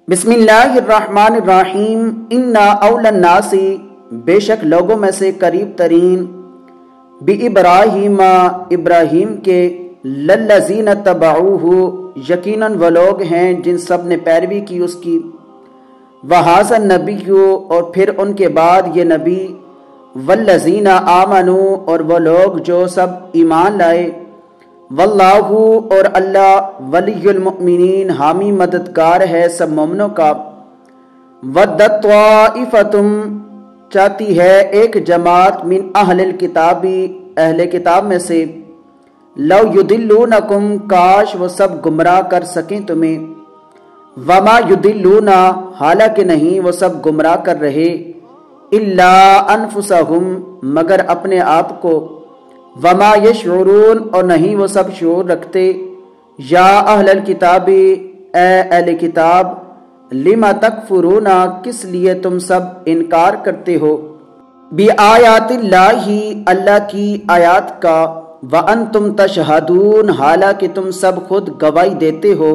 بسم اللہ الرحمن الرحیم انا اولی الناس بے شک لوگوں میں سے قریب ترین بِإِبْرَاهِيمَ ابراہیم کے لَلَّذِينَ اتَّبَعُوهُ یقیناً وہ لوگ ہیں جن سب نے پیروی کی اس کی وَهَٰذَا النَّبِيُّ اور پھر ان کے بعد یہ نبی وَالَّذِينَ آمَنُوا اور وہ لوگ جو سب ایمان لائے واللہ اور اللہ ولی المؤمنین حامی مددگار ہے سب مومنوں کا وَدَّتْ طَائِفَةٌ چاہتی ہے ایک جماعت من اہل الکتاب اہل کتاب میں سے لو یضلونکم کاش وہ سب گمراہ کر سکیں تمہیں وما یضلون حالانکہ نہیں وہ سب گمراہ کر رہے الا انفسہم مگر اپنے آپ کو وما یشعرون اور نہیں وہ سب شعور رکھتے یا اہل الکتاب اے اہل کتاب لما تکفرون کس لیے تم سب انکار کرتے ہو بآیات اللہ اللہ کی آیات کا وانتم تشہدون حالانکہ تم سب خود گواہی دیتے ہو